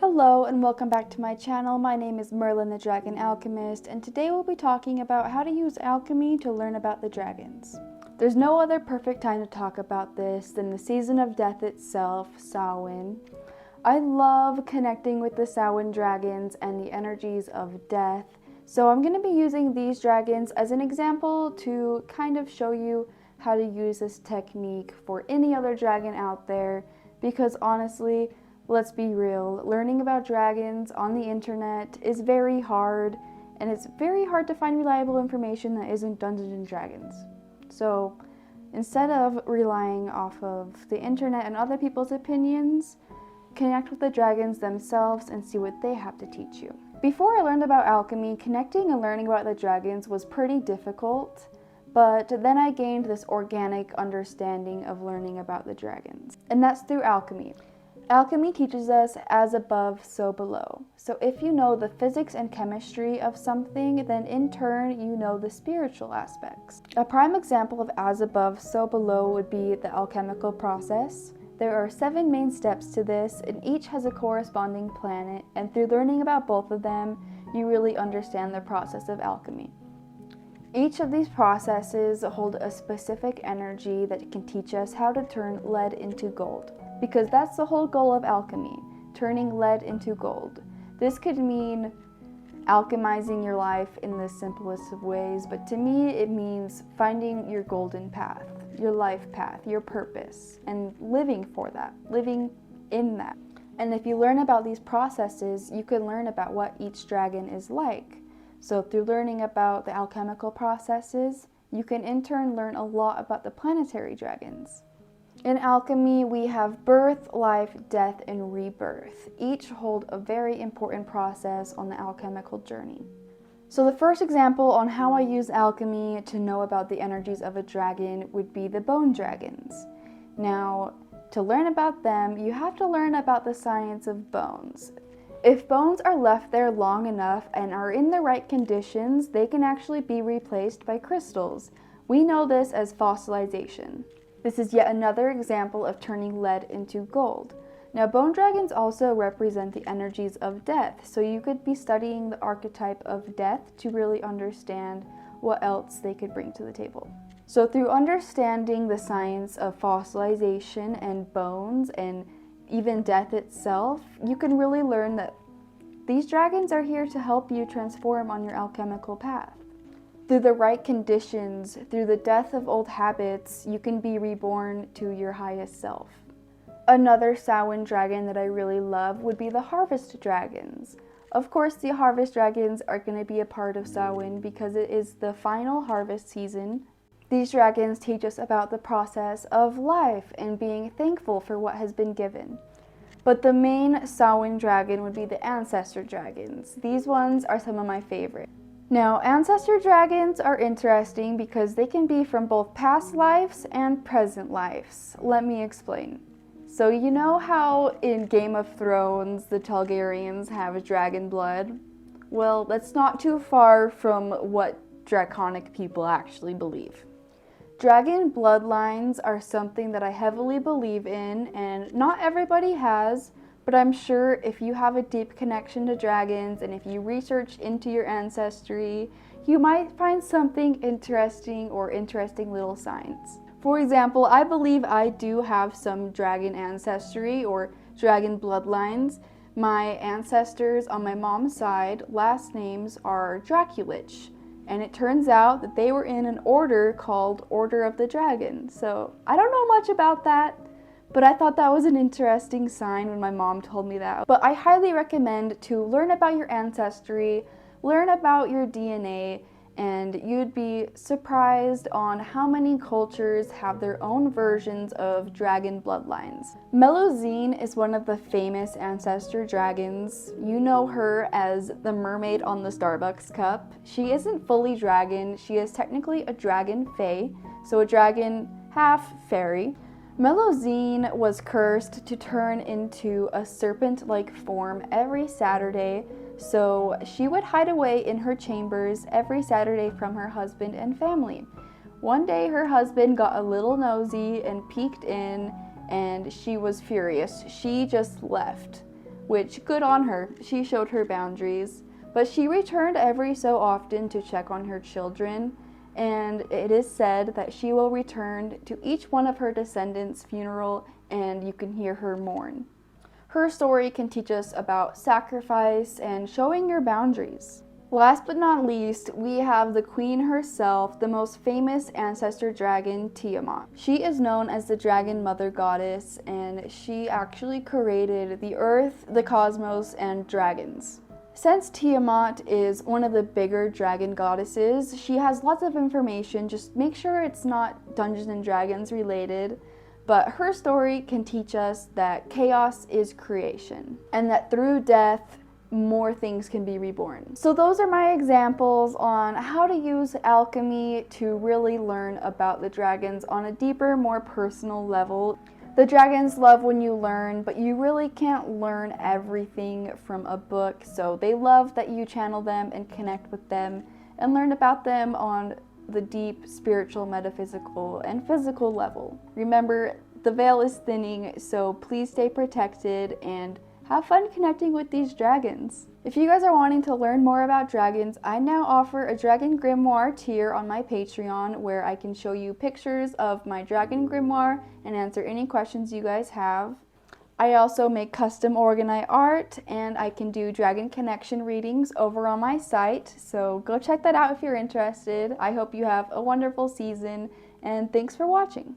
Hello and welcome back to my channel. My name is Merlyn the Dragon Alchemist, and today we'll be talking about how to use alchemy to learn about the dragons. There's no other perfect time to talk about this than the season of death itself, Samhain. I love connecting with the Samhain dragons and the energies of death, so I'm going to be using these dragons as an example to kind of show you how to use this technique for any other dragon out there, because honestly, let's be real, learning about dragons on the internet is very hard, and it's very hard to find reliable information that isn't Dungeons & Dragons. So instead of relying off of the internet and other people's opinions, connect with the dragons themselves and see what they have to teach you. Before I learned about alchemy, connecting and learning about the dragons was pretty difficult, but then I gained this organic understanding of learning about the dragons, and that's through alchemy. Alchemy teaches us as above, so below. So if you know the physics and chemistry of something, then in turn you know the spiritual aspects. A prime example of as above, so below would be the alchemical process. There are 7 main steps to this, and each has a corresponding planet, and through learning about both of them, you really understand the process of alchemy. Each of these processes hold a specific energy that can teach us how to turn lead into gold. Because that's the whole goal of alchemy, turning lead into gold. This could mean alchemizing your life in the simplest of ways, but to me it means finding your golden path, your life path, your purpose, and living for that, living in that. And if you learn about these processes, you can learn about what each dragon is like. So through learning about the alchemical processes, you can in turn learn a lot about the planetary dragons. In alchemy, we have birth, life, death, and rebirth. Each hold a very important process on the alchemical journey. So the first example on how I use alchemy to know about the energies of a dragon would be the bone dragons. Now, to learn about them, you have to learn about the science of bones. If bones are left there long enough and are in the right conditions, they can actually be replaced by crystals. We know this as fossilization. This is yet another example of turning lead into gold. Now, bone dragons also represent the energies of death, so you could be studying the archetype of death to really understand what else they could bring to the table. So through understanding the science of fossilization and bones and even death itself, you can really learn that these dragons are here to help you transform on your alchemical path. Through the right conditions, through the death of old habits, you can be reborn to your highest self. Another Samhain dragon that I really love would be the harvest dragons. Of course, the harvest dragons are going to be a part of Samhain because it is the final harvest season. These dragons teach us about the process of life and being thankful for what has been given. But the main Samhain dragon would be the ancestor dragons. These ones are some of my favorite. Now, ancestor dragons are interesting because they can be from both past lives and present lives. Let me explain. So you know how in Game of Thrones the Targaryens have dragon blood? Well, that's not too far from what Draconic people actually believe. Dragon bloodlines are something that I heavily believe in, and not everybody has. But I'm sure if you have a deep connection to dragons and if you research into your ancestry, you might find something interesting or interesting little signs. For example, I believe I do have some dragon ancestry or dragon bloodlines. My ancestors on my mom's side, last names are Draculich, and it turns out that they were in an order called Order of the Dragon. So I don't know much about that, but I thought that was an interesting sign when my mom told me that. But I highly recommend to learn about your ancestry, learn about your DNA, and you'd be surprised on how many cultures have their own versions of dragon bloodlines. Melusine is one of the famous ancestor dragons. You know her as the mermaid on the Starbucks cup. She isn't fully dragon, she is technically a dragon fae, so a dragon half fairy. Melusine was cursed to turn into a serpent-like form every Saturday, so she would hide away in her chambers every Saturday from her husband and family. One day her husband got a little nosy and peeked in, and she was furious. She just left. which good on her. She showed her boundaries. But she returned every so often to check on her children, and it is said that she will return to each one of her descendants' funeral and you can hear her mourn. Her story can teach us about sacrifice and showing your boundaries. Last but not least, we have the queen herself, the most famous ancestor dragon, Tiamat. She is known as the dragon mother goddess, and she actually created the earth, the cosmos, and dragons. Since Tiamat is one of the bigger dragon goddesses, she has lots of information. Just make sure it's not Dungeons and Dragons related. But her story can teach us that chaos is creation, and that through death, more things can be reborn. So those are my examples on how to use alchemy to really learn about the dragons on a deeper, more personal level. The dragons love when you learn, but you really can't learn everything from a book, so they love that you channel them and connect with them and learn about them on the deep spiritual, metaphysical, and physical level. Remember, the veil is thinning, so please stay protected and have fun connecting with these dragons. If you guys are wanting to learn more about dragons, I now offer a Dragon Grimoire tier on my Patreon where I can show you pictures of my Dragon Grimoire and answer any questions you guys have. I also make custom Orgonite art, and I can do Dragon Connection readings over on my site, so go check that out if you're interested. I hope you have a wonderful season, and thanks for watching.